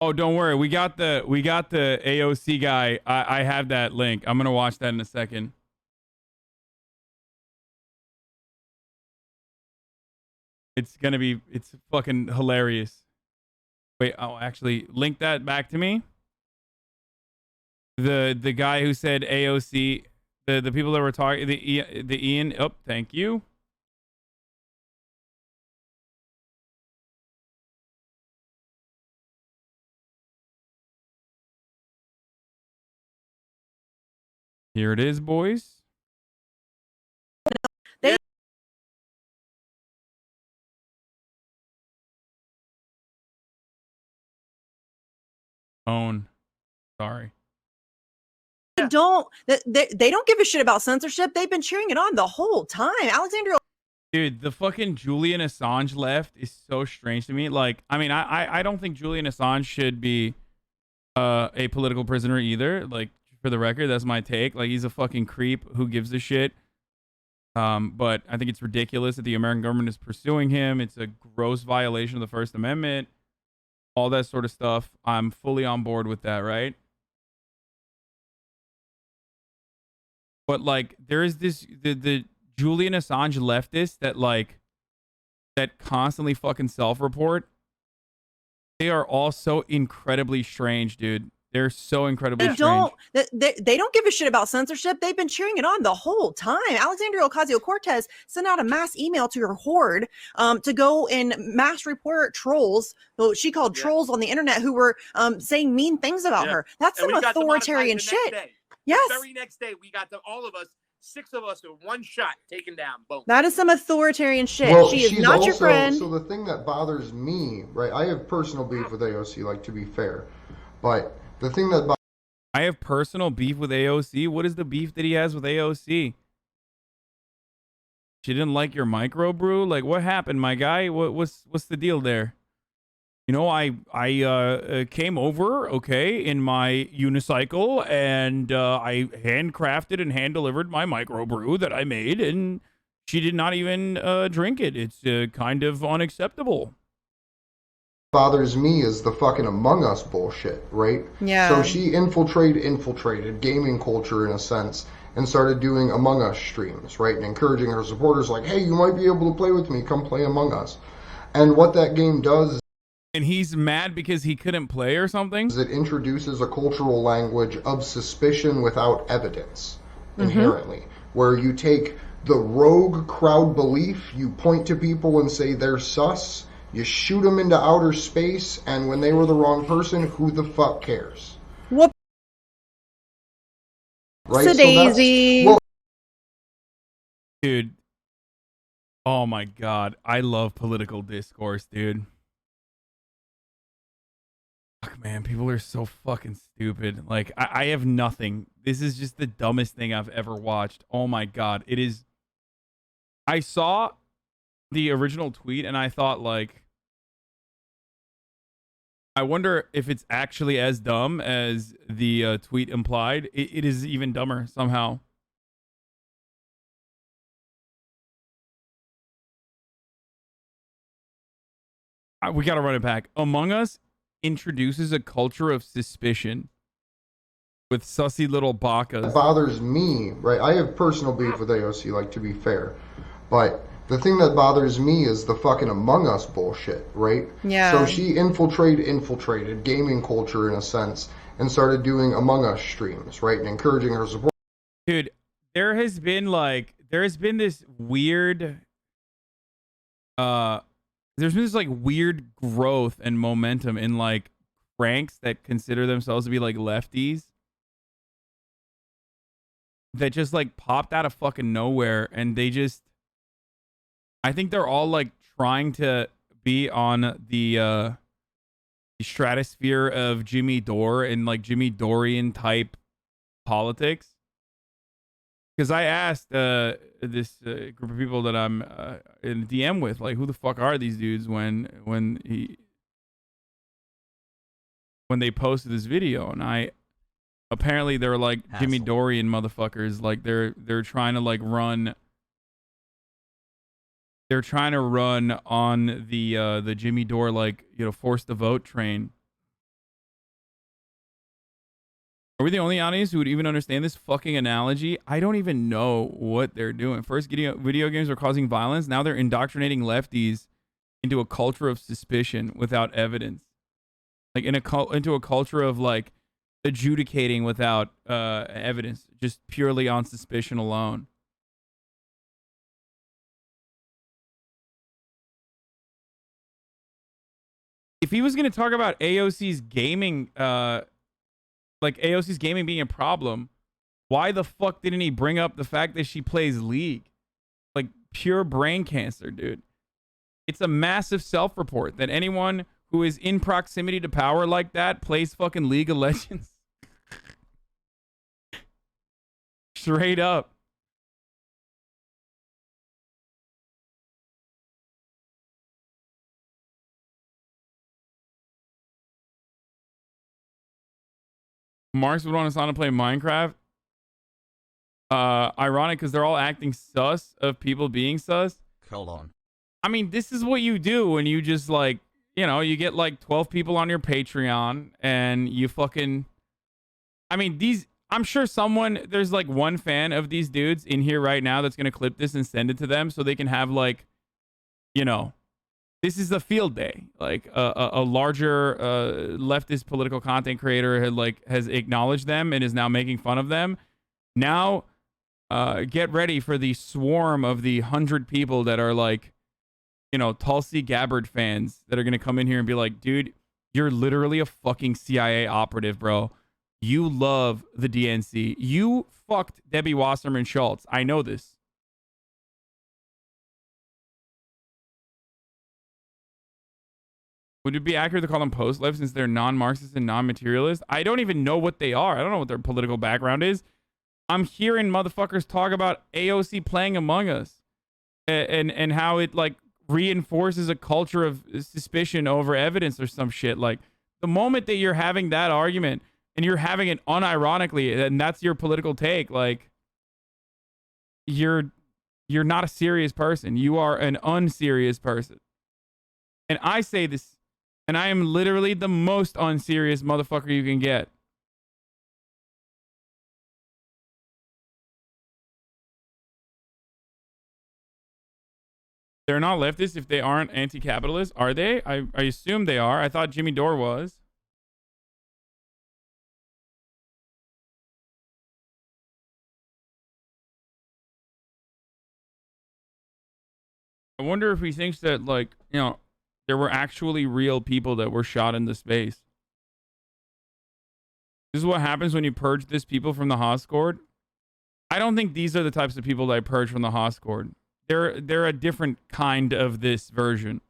Oh, don't worry. We got the AOC guy. I have that link. I'm gonna watch that in a second. It's fucking hilarious. Wait, oh, actually, link that back to me. The guy who said AOC, the people that were talking, the Ian. Oh, thank you. Here it is, boys. They Own. Sorry. don't they don't give a shit about censorship. They've been cheering it on the whole time. Alexandria. Dude, the fucking Julian Assange left is so strange to me. Like, I mean, I don't think Julian Assange should be a political prisoner either. Like, for the record, that's my take. Like, he's a fucking creep. Who gives a shit? But I think it's ridiculous that the American government is pursuing him. It's a gross violation of the First Amendment. All that sort of stuff. I'm fully on board with that, right? But like, there is this the Julian Assange leftist that constantly fucking self-report. They are all so incredibly strange, dude. They're so incredibly strange. They don't give a shit about censorship. They've been cheering it on the whole time. Alexandria Ocasio-Cortez sent out a mass email to her horde to go and mass report trolls, who she called trolls on the internet, who were saying mean things about her. That's some authoritarian shit. Yes. The very next day, we got all of us, 6 of us, with one shot taken down. Boom. That is some authoritarian shit. Well, she is not your friend. So the thing that bothers me, right? I have personal beef with AOC, like, to be fair, but the thing that I have personal beef with AOC. What is the beef that he has with AOC? She didn't like your microbrew? Like, what happened, my guy? What's the deal there? You know, I came over, okay, in my unicycle, and I handcrafted and hand delivered my microbrew that I made, and she did not even drink it. It's kind of unacceptable. Bothers me is the fucking Among Us bullshit, right? Yeah. So she infiltrated gaming culture in a sense and started doing Among Us streams, right? And encouraging her supporters like, hey, you might be able to play with me, come play Among Us. And what that game does, and he's mad because he couldn't play or something? is it introduces a cultural language of suspicion without evidence, inherently, where you take the rogue crowd belief, you point to people and say they're sus, you shoot them into outer space, and when they were the wrong person, who the fuck cares? Whoop. Right? So Daisy. Well, dude. Oh my god. I love political discourse, dude. Fuck, man. People are so fucking stupid. Like, I have nothing. This is just the dumbest thing I've ever watched. Oh my god. It is. I saw the original tweet and I thought, like, I wonder if it's actually as dumb as the tweet implied. It is even dumber somehow. We gotta run it back. Among Us introduces a culture of suspicion with sussy little bakas. It bothers me, right? I have personal beef with AOC, like, to be fair, but the thing that bothers me is the fucking Among Us bullshit, right? Yeah. So she infiltrated gaming culture in a sense and started doing Among Us streams, right? And encouraging her support. Dude, there has been this weird there's been this like weird growth and momentum in like cranks that consider themselves to be like lefties that just like popped out of fucking nowhere, and they just, I think they're all like trying to be on the stratosphere of Jimmy Dore and like Jimmy Dorian type politics. Because I asked this group of people that I'm in DM with, like, who the fuck are these dudes when they posted this video, and apparently they're like Hassle. Jimmy Dorian motherfuckers, like they're trying to like run. They're trying to run on the Jimmy Dore, like, you know, force the vote train. Are we the only audience who would even understand this fucking analogy? I don't even know what they're doing. First, video games are causing violence. Now they're indoctrinating lefties into a culture of suspicion without evidence. Like into a culture of like adjudicating without evidence, just purely on suspicion alone. If he was going to talk about AOC's gaming, like AOC's gaming being a problem, why the fuck didn't he bring up the fact that she plays League? Like pure brain cancer, dude. It's a massive self-report that anyone who is in proximity to power like that plays fucking League of Legends. Straight up. Marks would want Hasan to play Minecraft. Ironic because they're all acting sus of people being sus. Hold on. I mean, this is what you do when you just like, you know, you get like 12 people on your Patreon and you fucking, I mean, I'm sure there's like one fan of these dudes in here right now that's going to clip this and send it to them so they can have like, you know, this is a field day. Like a larger leftist political content creator has acknowledged them and is now making fun of them. Now, get ready for the swarm of the 100 people that are like, you know, Tulsi Gabbard fans that are going to come in here and be like, dude, you're literally a fucking CIA operative, bro. You love the DNC. You fucked Debbie Wasserman Schultz. I know this. Would it be accurate to call them post-left since they're non-Marxist and non-materialist? I don't even know what they are. I don't know what their political background is. I'm hearing motherfuckers talk about AOC playing Among Us and how it like reinforces a culture of suspicion over evidence or some shit. Like the moment that you're having that argument and you're having it unironically and that's your political take, like you're not a serious person. You are an unserious person. And I say this, and I am literally the most unserious motherfucker you can get. They're not leftists if they aren't anti-capitalist, are they? I assume they are. I thought Jimmy Dore was. I wonder if he thinks that, like, you know, there were actually real people that were shot into space. This is what happens when you purge this people from the Hoscord. I don't think these are the types of people that I purge from the Hoscord. They're a different kind of this version.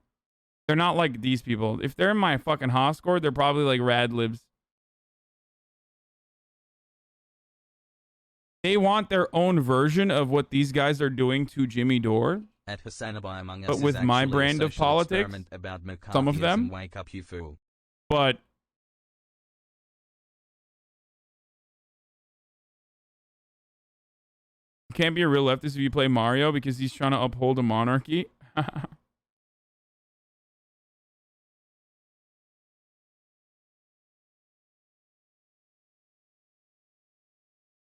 They're not like these people. If they're in my fucking Hoscord, they're probably like rad libs. They want their own version of what these guys are doing to Jimmy Dore. At Hasan by Among Us But with my brand of politics, about some of them. Wake up, you fool. But you can't be a real leftist if you play Mario because he's trying to uphold a monarchy.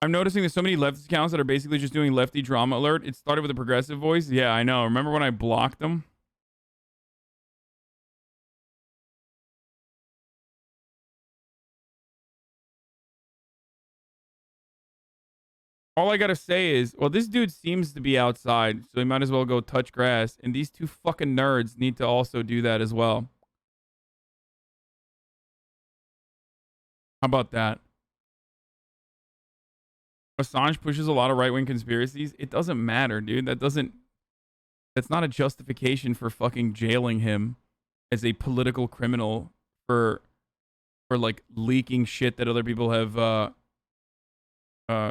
I'm noticing there's so many leftist accounts that are basically just doing lefty drama alert. It started with a progressive voice. Yeah, I know. Remember when I blocked them? All I gotta say is, well, this dude seems to be outside, so he might as well go touch grass. And these two fucking nerds need to also do that as well. How about that? Assange pushes a lot of right-wing conspiracies. It doesn't matter, dude. That's not a justification for fucking jailing him as a political criminal for like leaking shit that other people have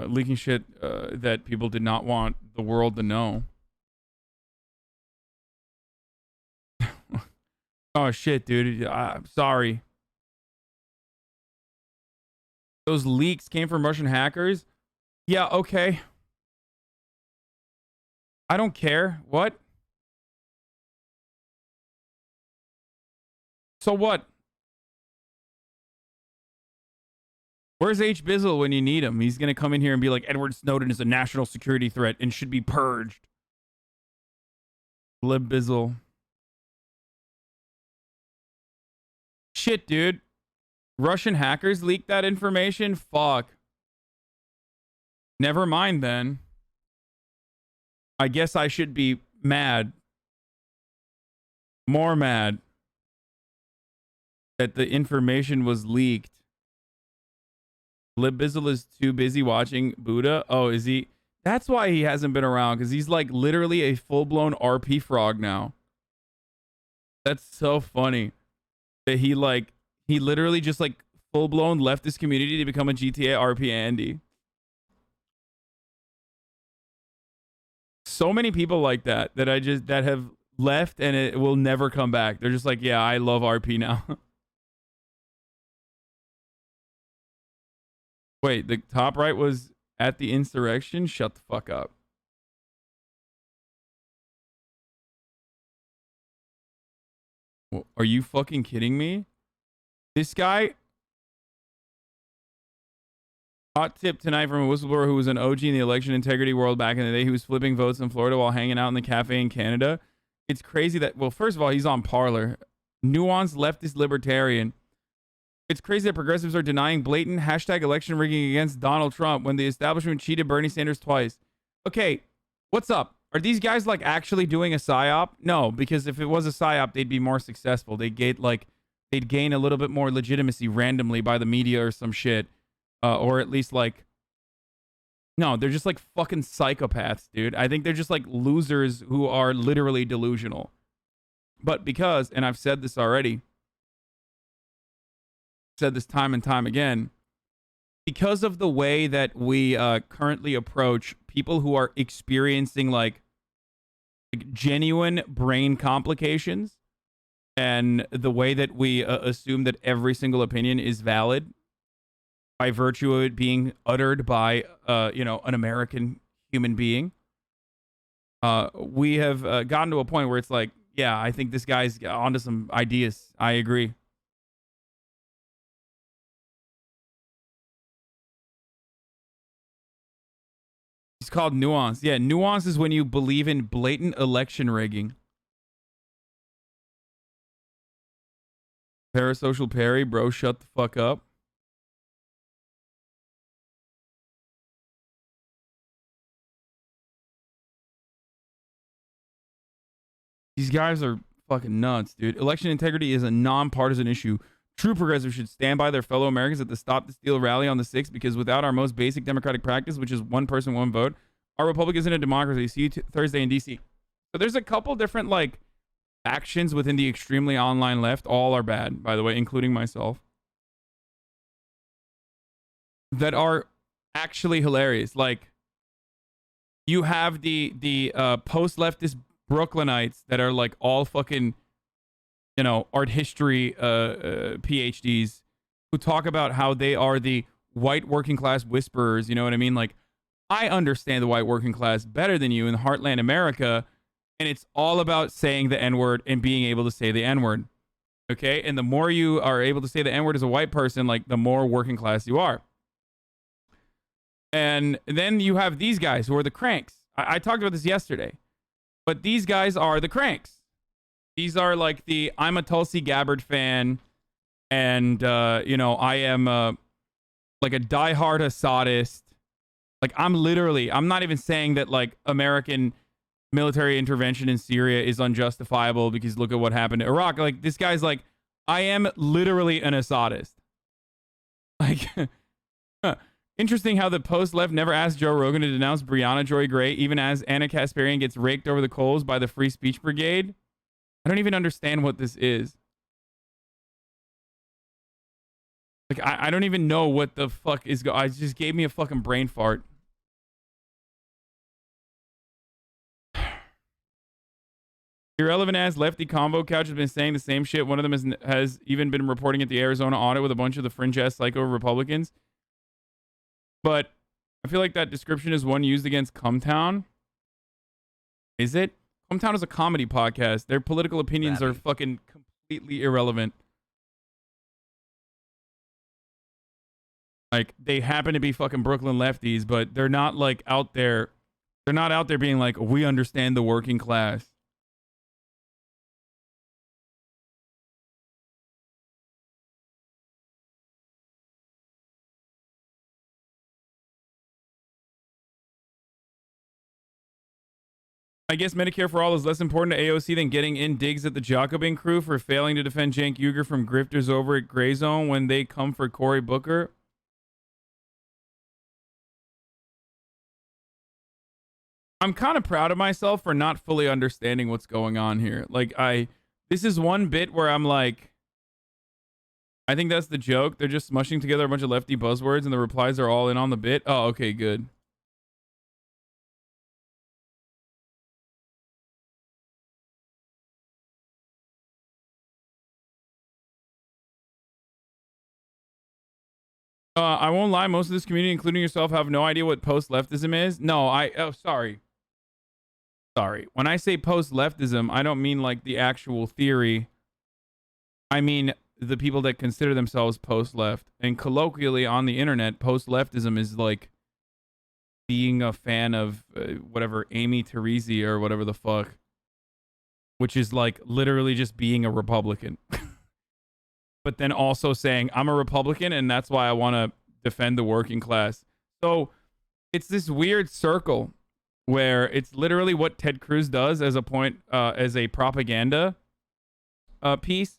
leaking shit that people did not want the world to know. Oh shit, dude. I'm sorry. Those leaks came from Russian hackers. Yeah, okay. I don't care. What? So what? Where's H. Bizzle when you need him? He's going to come in here and be like, Edward Snowden is a national security threat and should be purged. Lib Bizzle. Shit, dude. Russian hackers leaked that information? Fuck. Never mind then. I guess I should be mad. More mad. That the information was leaked. Lib Bizzle is too busy watching Buddha. Oh, is he? That's why he hasn't been around, because he's like literally a full-blown RP frog now. That's so funny. That he literally just like full-blown left this community to become a GTA RP Andy. So many people like that that have left and it will never come back. They're just like, yeah, I love RP now. Wait, the top right was at the insurrection? Shut the fuck up. Well, are you fucking kidding me? This guy... Hot tip tonight from a whistleblower who was an OG in the election integrity world back in the day. He was flipping votes in Florida while hanging out in the cafe in Canada. It's crazy that... Well, first of all, he's on Parler. Nuanced leftist libertarian. It's crazy that progressives are denying blatant hashtag election rigging against Donald Trump when the establishment cheated Bernie Sanders twice. Okay, what's up? Are these guys like actually doing a psyop? No, because if it was a psyop, they'd be more successful. They'd gain a little bit more legitimacy randomly by the media or some shit. Or at least like... No, they're just like fucking psychopaths, dude. I think they're just like losers who are literally delusional. But because, and I've said this already, said this time and time again, because of the way that we currently approach people who are experiencing like genuine brain complications, and the way that we assume that every single opinion is valid by virtue of it being uttered by an American human being, we have gotten to a point where it's like, yeah, I think this guy's onto some ideas. I agree. It's called nuance. Yeah, nuance is when you believe in blatant election rigging. Parasocial Perry, bro, shut the fuck up. These guys are fucking nuts, dude. Election integrity is a nonpartisan issue. True progressives should stand by their fellow Americans at the Stop the Steal rally on the 6th, because without our most basic democratic practice, which is one person, one vote, our republic isn't a democracy. See you Thursday in DC. So there's a couple different like factions within the extremely online left. All are bad, by the way, including myself, that are actually hilarious. Like, you have the post-leftist Brooklynites that are like all fucking, art history PhDs who talk about how they are the white working class whisperers. You know what I mean? Like, I understand the white working class better than you in Heartland America, and it's all about saying the N-word and being able to say the N-word. Okay? And the more you are able to say the N-word as a white person, like, the more working class you are. And then you have these guys who are the cranks. I talked about this yesterday. But these guys are the cranks. These are like the, I'm a Tulsi Gabbard fan, and, I am like a diehard Assadist. Like, I'm not even saying that, like, American military intervention in Syria is unjustifiable because look at what happened to Iraq. Like, this guy's like, I am literally an Assadist. Like, interesting how the post-left never asked Joe Rogan to denounce Breonna Joy Gray, even as Anna Kasparian gets raked over the coals by the Free Speech Brigade. I don't even understand what this is. Like, I don't even know what the fuck is going on. It just gave me a fucking brain fart. Irrelevant ass lefty Convo Couch has been saying the same shit. One of them has even been reporting at the Arizona audit with a bunch of the fringe ass psycho Republicans. But I feel like that description is one used against Cumtown. Is it? Cumtown is a comedy podcast. Their political opinions are fucking completely irrelevant. Like they happen to be fucking Brooklyn lefties, but they're not like out there. They're not out there being like, we understand the working class. I guess Medicare for All is less important to AOC than getting in digs at the Jacobin crew for failing to defend Cenk Uygur from grifters over at Gray Zone when they come for Cory Booker. I'm kind of proud of myself for not fully understanding what's going on here. Like, this is one bit where I'm like, I think that's the joke. They're just smushing together a bunch of lefty buzzwords and the replies are all in on the bit. Oh, okay, good. I won't lie. Most of this community, including yourself, have no idea what post-leftism is. No, sorry. Sorry. When I say post-leftism, I don't mean like the actual theory. I mean the people that consider themselves post-left. And colloquially on the internet, post-leftism is like being a fan of whatever, Amy Teresi or whatever the fuck. Which is like literally just being a Republican. But then also saying, I'm a Republican and that's why I want to defend the working class. So it's this weird circle where it's literally what Ted Cruz does as a propaganda piece.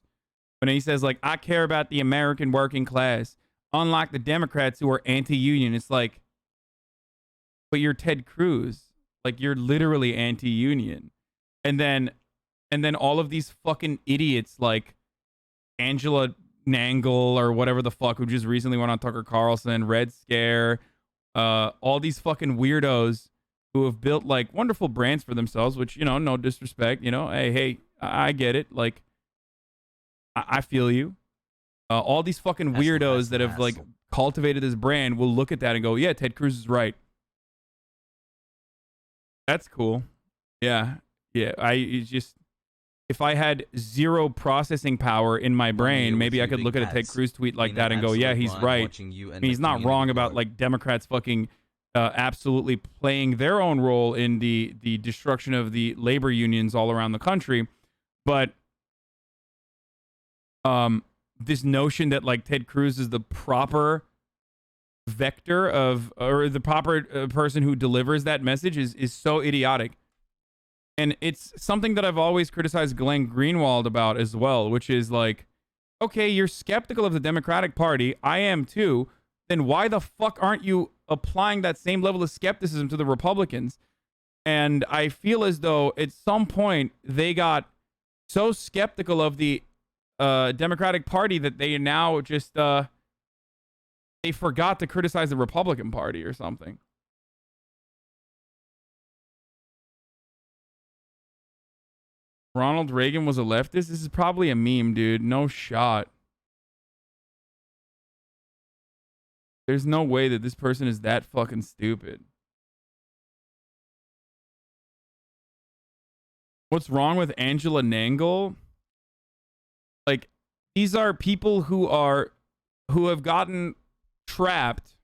When he says, like, I care about the American working class, unlike the Democrats who are anti-union. It's like, but you're Ted Cruz. Like, you're literally anti-union. And then all of these fucking idiots like Angela Nangle or whatever the fuck, who just recently went on Tucker Carlson, Red Scare, all these fucking weirdos who have built like wonderful brands for themselves, which, you know, no disrespect, you know, hey, I get it. Like, I feel you. All these fucking weirdos that have like cultivated this brand will look at that and go, yeah, Ted Cruz is right. That's cool. Yeah. If I had zero processing power in my brain, maybe I could look at a Ted Cruz tweet like that and go, yeah, he's right. He's not wrong about like Democrats fucking absolutely playing their own role in the destruction of the labor unions all around the country. But this notion that like Ted Cruz is the proper vector of, or the proper person who delivers that message is so idiotic. And it's something that I've always criticized Glenn Greenwald about as well, which is like, okay, you're skeptical of the Democratic Party. I am too. Then why the fuck aren't you applying that same level of skepticism to the Republicans? And I feel as though at some point they got so skeptical of the Democratic Party that they now just they forgot to criticize the Republican Party or something. Ronald Reagan was a leftist? This is probably a meme, dude. No shot. There's no way that this person is that fucking stupid. What's wrong with Angela Nangle? Like, these are people who have gotten trapped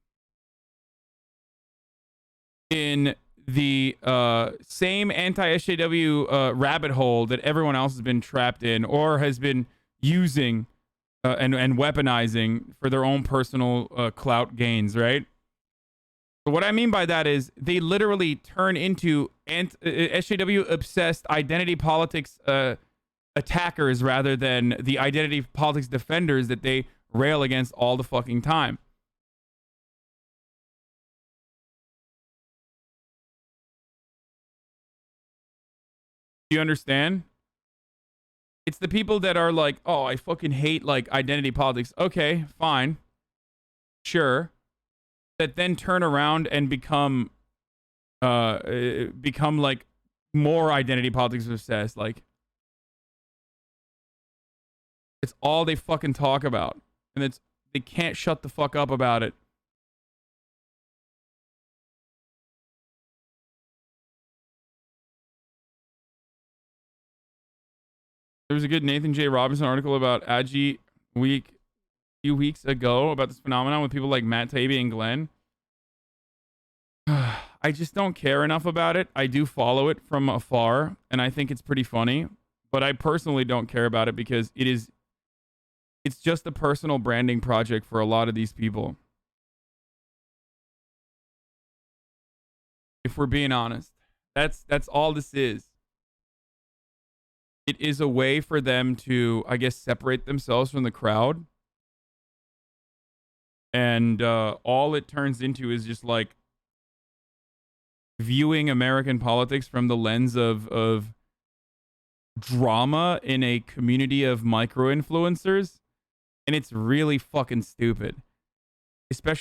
in the same anti-SJW rabbit hole that everyone else has been trapped in or has been using and weaponizing for their own personal clout gains, right? So what I mean by that is they literally turn into SJW-obsessed identity politics attackers rather than the identity politics defenders that they rail against all the fucking time. You understand? It's the people that are like, oh, I fucking hate like identity politics. Okay, fine. Sure. That then turn around and become like more identity politics obsessed. Like, it's all they fucking talk about. And they can't shut the fuck up about it. There was a good Nathan J. Robinson article about Agi Week few weeks ago about this phenomenon with people like Matt Taibbi and Glenn. I just don't care enough about it. I do follow it from afar, and I think it's pretty funny. But I personally don't care about it because it's just a personal branding project for a lot of these people. If we're being honest, that's all this is. It is a way for them to, I guess, separate themselves from the crowd. And all it turns into is just like viewing American politics from the lens of drama in a community of micro-influencers. And it's really fucking stupid. Especially